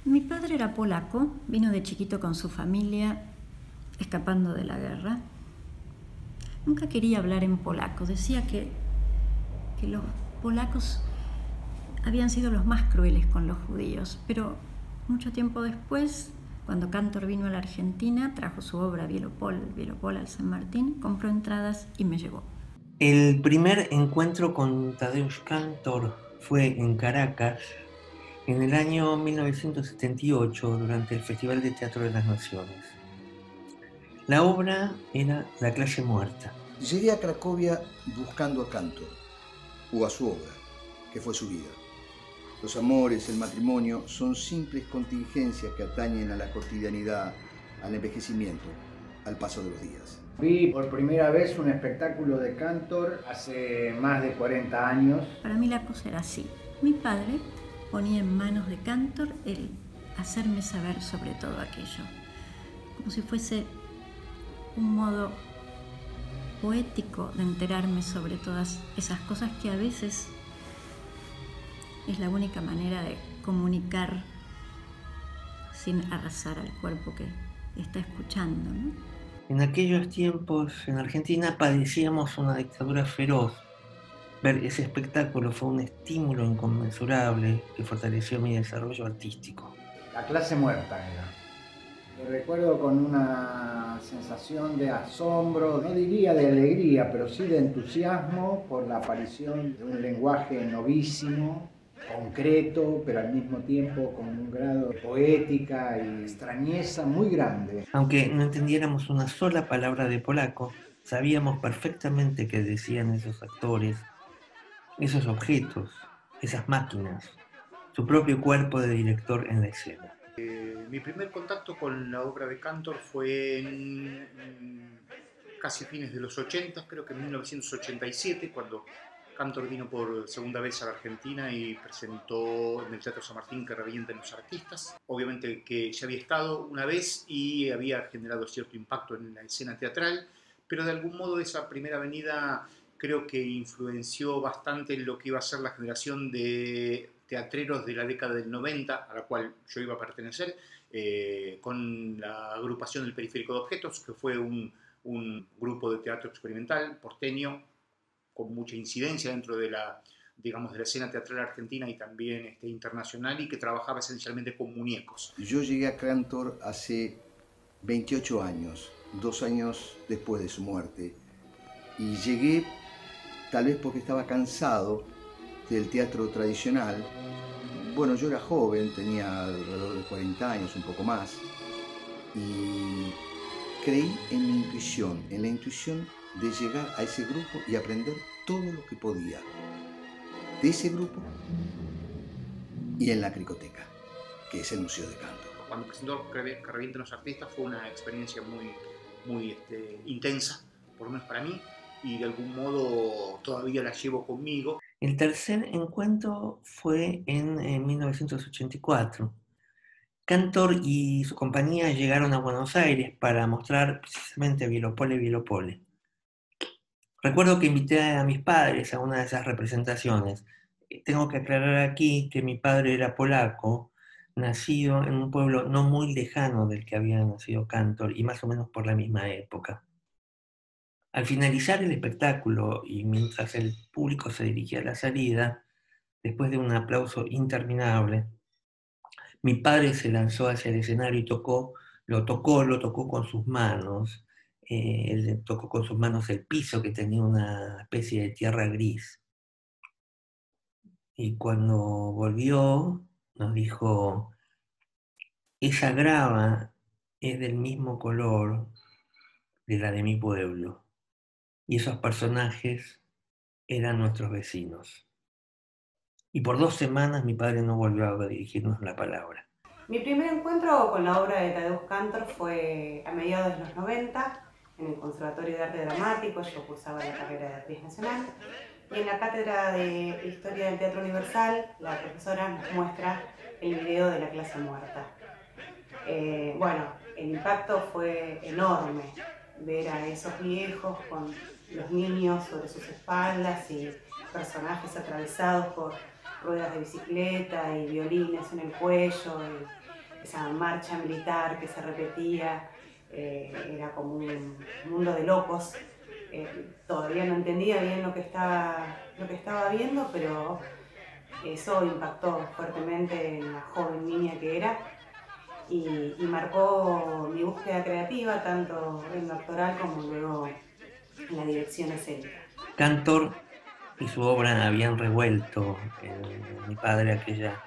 Mi padre era polaco, vino de chiquito con su familia, escapando de la guerra. Nunca quería hablar en polaco, decía que los polacos habían sido los más crueles con los judíos, pero mucho tiempo después, cuando Cantor vino a la Argentina, trajo su obra Bielopol al San Martín, compró entradas y me llevó. El primer encuentro con Tadeusz Kantor fue en Caracas en el año 1978 durante el Festival de Teatro de las Naciones. La obra era La clase muerta. Llegué a Cracovia buscando a Cantor, o a su obra, que fue su vida. Los amores, el matrimonio, son simples contingencias que atañen a la cotidianidad, al envejecimiento, al paso de los días. Vi por primera vez un espectáculo de Cantor hace más de 40 años. Para mí la cosa era así. Mi padre ponía en manos de Cantor el hacerme saber sobre todo aquello, como si fuese un modo poético de enterarme sobre todas esas cosas que a veces es la única manera de comunicar sin arrasar al cuerpo que está escuchando, ¿no? En aquellos tiempos en Argentina padecíamos una dictadura feroz. Ver ese espectáculo fue un estímulo inconmensurable que fortaleció mi desarrollo artístico. La clase muerta era. Lo recuerdo con una sensación de asombro, no diría de alegría, pero sí de entusiasmo por la aparición de un lenguaje novísimo, concreto, pero al mismo tiempo con un grado de poética y extrañeza muy grande. Aunque no entendiéramos una sola palabra de polaco, sabíamos perfectamente qué decían esos actores, esos objetos, esas máquinas, su propio cuerpo de director en la escena. Mi primer contacto con la obra de Cantor fue en casi fines de los 80, creo que en 1987, cuando Cantor vino por segunda vez a la Argentina y presentó en el Teatro San Martín Que revienten los artistas. Obviamente que ya había estado una vez y había generado cierto impacto en la escena teatral, pero de algún modo esa primera venida creo que influenció bastante en lo que iba a ser la generación de teatreros de la década del 90, a la cual yo iba a pertenecer, con la agrupación del Periférico de Objetos, que fue un grupo de teatro experimental porteño con mucha incidencia dentro de la, digamos, de la escena teatral argentina y también internacional, y que trabajaba esencialmente con muñecos. Yo llegué a Cantor hace 28 años, 2 años después de su muerte, y llegué tal vez porque estaba cansado del teatro tradicional. Bueno, yo era joven, tenía alrededor de 40 años, un poco más, y creí en mi intuición, en la intuición de llegar a ese grupo y aprender todo lo que podía de ese grupo y en la Cricoteca, que es el Museo de Cantor. Cuando presentó Que revienten los artistas fue una experiencia muy intensa, por lo menos para mí, y de algún modo todavía la llevo conmigo. El tercer encuentro fue en 1984. Cantor y su compañía llegaron a Buenos Aires para mostrar precisamente Bielopole. Recuerdo que invité a mis padres a una de esas representaciones. Tengo que aclarar aquí que mi padre era polaco, nacido en un pueblo no muy lejano del que había nacido Cantor y más o menos por la misma época. Al finalizar el espectáculo y mientras el público se dirigía a la salida, después de un aplauso interminable, mi padre se lanzó hacia el escenario y lo tocó con sus manos. Él tocó con sus manos el piso, que tenía una especie de tierra gris. Y cuando volvió, nos dijo: esa grava es del mismo color de la de mi pueblo. Y esos personajes eran nuestros vecinos. Y por 2 semanas mi padre no volvió a dirigirnos la palabra. Mi primer encuentro con la obra de Tadeusz Kantor fue a mediados de los 90, en el Conservatorio de Arte Dramático. Yo cursaba la carrera de actriz nacional, y en la cátedra de Historia del Teatro Universal la profesora nos muestra el video de La clase muerta. Bueno, el impacto fue enorme, ver a esos viejos con los niños sobre sus espaldas y personajes atravesados por ruedas de bicicleta y violines en el cuello, esa marcha militar que se repetía, era como un mundo de locos. Todavía no entendía bien lo que estaba viendo, pero eso impactó fuertemente en la joven niña que era y marcó mi búsqueda creativa, tanto en lo actoral como luego en la dirección escénica. Cantor y su obra habían revuelto en mi padre aquella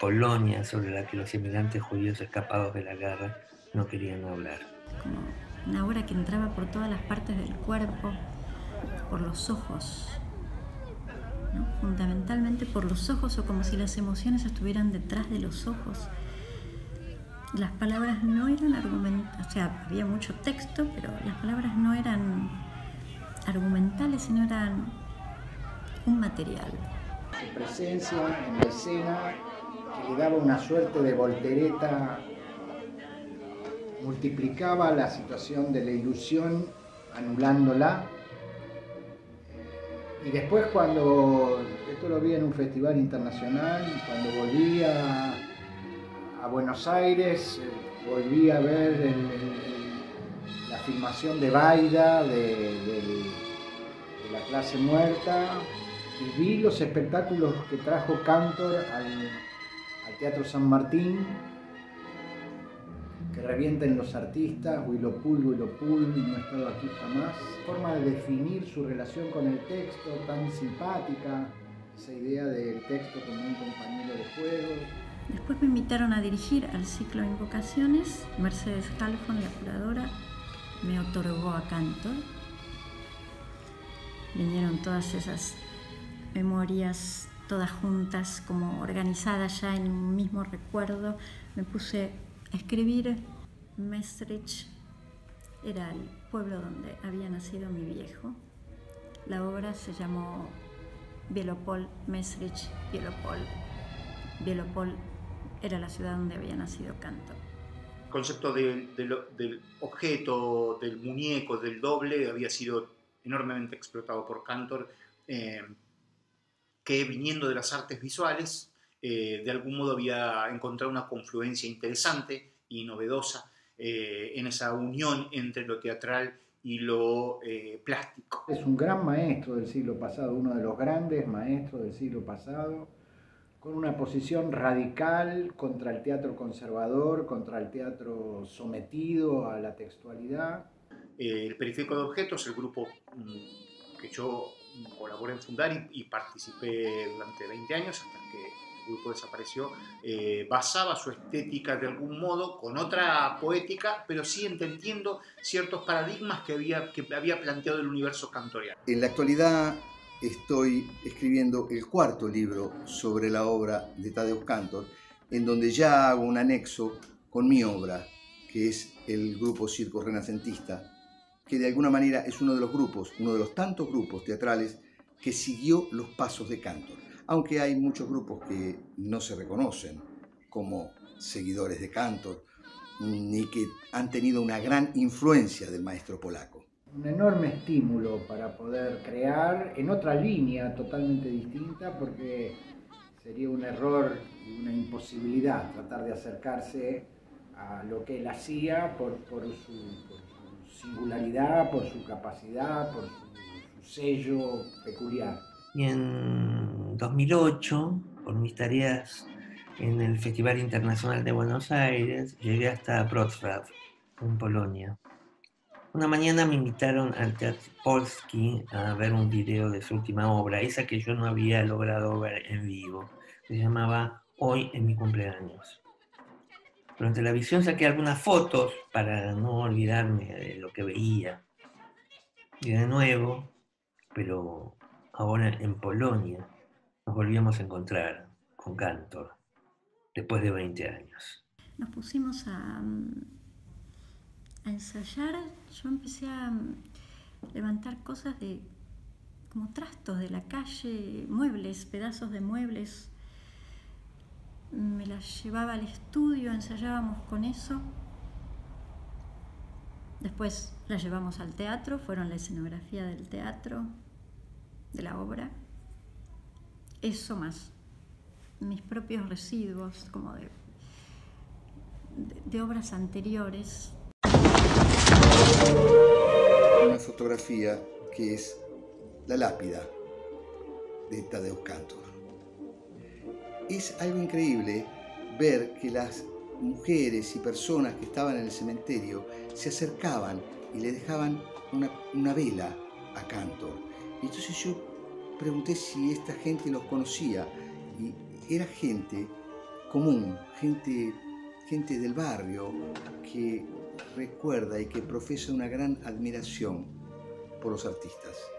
Polonia sobre la que los inmigrantes judíos escapados de la guerra no querían hablar. Como una obra que entraba por todas las partes del cuerpo, por los ojos, ¿no? Fundamentalmente por los ojos, o como si las emociones estuvieran detrás de los ojos. Las palabras no eran argumentales, o sea, había mucho texto, pero las palabras no eran argumentales, sino eran un material. Su presencia en la escena, que le daba una suerte de voltereta, multiplicaba la situación de la ilusión, anulándola. Y después esto lo vi en un festival internacional, cuando volví a Buenos Aires, volví a ver la filmación de Baida, de La clase muerta, y vi los espectáculos que trajo Cantor al Teatro San Martín, que revienten los artistas, Huilopul, no he estado aquí jamás. Forma de definir su relación con el texto, tan simpática, esa idea del texto como un compañero de juego. Después me invitaron a dirigir al ciclo Invocaciones. Mercedes Halfon, la curadora, me otorgó a Cantor. Vinieron todas esas memorias, todas juntas, como organizadas ya en un mismo recuerdo. Me puse a escribir. Mesrich era el pueblo donde había nacido mi viejo. La obra se llamó Bielopol, Mesrich, Bielopol. Bielopol era la ciudad donde había nacido Cantor. El concepto del objeto, del muñeco, del doble, había sido enormemente explotado por Cantor, que viniendo de las artes visuales, de algún modo había encontrado una confluencia interesante y novedosa en esa unión entre lo teatral y lo plástico. Es un gran maestro del siglo pasado, uno de los grandes maestros del siglo pasado, con una posición radical contra el teatro conservador, contra el teatro sometido a la textualidad. El Periférico de Objetos, el grupo que yo colaboré en fundar y participé durante 20 años hasta que el grupo desapareció, basaba su estética de algún modo con otra poética, pero sí entendiendo ciertos paradigmas que había planteado el universo cantoriano. En la actualidad estoy escribiendo el cuarto libro sobre la obra de Tadeusz Kantor, en donde ya hago un anexo con mi obra, que es el grupo Circo Renacentista, que de alguna manera es uno de los tantos grupos teatrales que siguió los pasos de Cantor, aunque hay muchos grupos que no se reconocen como seguidores de Cantor, ni que han tenido una gran influencia del maestro polaco. Un enorme estímulo para poder crear en otra línea totalmente distinta, porque sería un error y una imposibilidad tratar de acercarse a lo que él hacía por su singularidad, por su capacidad, por su sello peculiar. Y en 2008, por mis tareas en el Festival Internacional de Buenos Aires, llegué hasta Wrocław, en Polonia. Una mañana me invitaron al Teatro Polski a ver un video de su última obra, esa que yo no había logrado ver en vivo. Se llamaba Hoy en mi cumpleaños. Durante la visión saqué algunas fotos para no olvidarme de lo que veía. Y de nuevo, pero ahora en Polonia, nos volvíamos a encontrar con Cantor, después de 20 años. Nos pusimos a ensayar. Yo empecé a levantar cosas como trastos de la calle, muebles, pedazos de muebles. Me las llevaba al estudio, ensayábamos con eso. Después las llevamos al teatro, fueron la escenografía del teatro, de la obra. Eso más mis propios residuos, como de de obras anteriores. Una fotografía que es la lápida de Tadeusz Kantor. Es algo increíble ver que las mujeres y personas que estaban en el cementerio se acercaban y le dejaban una vela a Kantor. Y entonces yo pregunté si esta gente los conocía, y era gente común, gente del barrio que recuerda y que profesa una gran admiración por los artistas.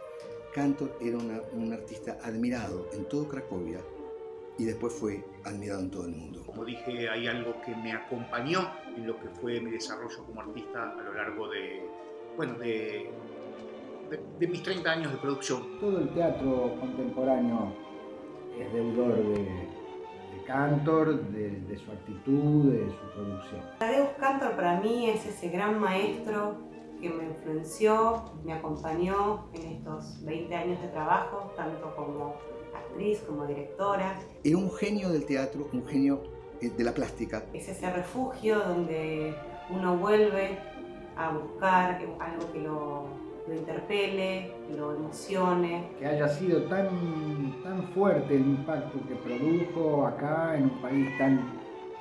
Kantor era un artista admirado en todo Cracovia y después fue admirado en todo el mundo. Como dije, hay algo que me acompañó en lo que fue mi desarrollo como artista a lo largo de mis 30 años de producción. Todo el teatro contemporáneo es deudor de Kantor, de su actitud, de su producción. Tadeusz Kantor para mí es ese gran maestro que me influenció, me acompañó en estos 20 años de trabajo, tanto como actriz, como directora. Era un genio del teatro, un genio de la plástica. Es ese refugio donde uno vuelve a buscar algo que lo interpele, lo emocione. Que haya sido tan fuerte el impacto que produjo acá en un país tan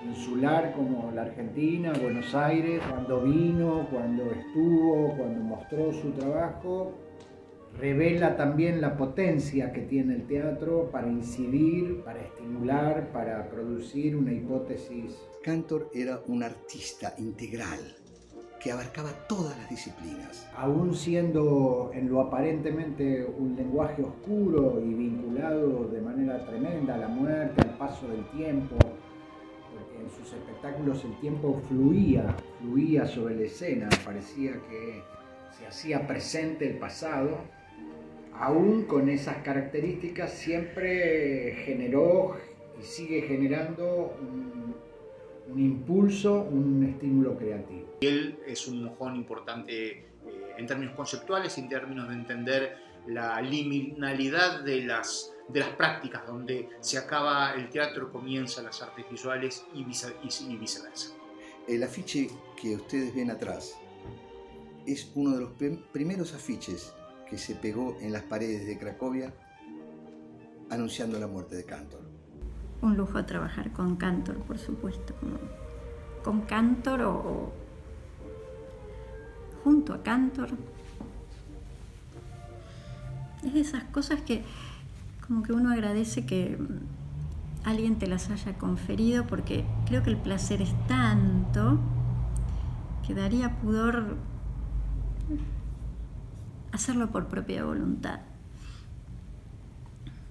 insular como la Argentina, Buenos Aires, cuando vino, cuando estuvo, cuando mostró su trabajo, revela también la potencia que tiene el teatro para incidir, para estimular, para producir una hipótesis. Kantor era un artista integral que abarcaba todas las disciplinas. Aún siendo en lo aparentemente un lenguaje oscuro y vinculado de manera tremenda a la muerte, al paso del tiempo, porque en sus espectáculos el tiempo fluía sobre la escena, parecía que se hacía presente el pasado, aún con esas características siempre generó y sigue generando un impulso, un estímulo creativo. Él es un mojón importante en términos conceptuales y en términos de entender la liminalidad de las prácticas, donde se acaba el teatro, comienzan las artes visuales y viceversa. El afiche que ustedes ven atrás es uno de los primeros afiches que se pegó en las paredes de Cracovia anunciando la muerte de Kantor. Un lujo trabajar con Kantor, por supuesto, con Kantor o junto a Kantor. Es de esas cosas que como que uno agradece que alguien te las haya conferido, porque creo que el placer es tanto que daría pudor hacerlo por propia voluntad.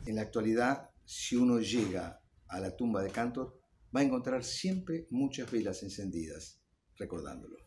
En la actualidad, si uno llega a la tumba de Kantor, va a encontrar siempre muchas velas encendidas, recordándolo.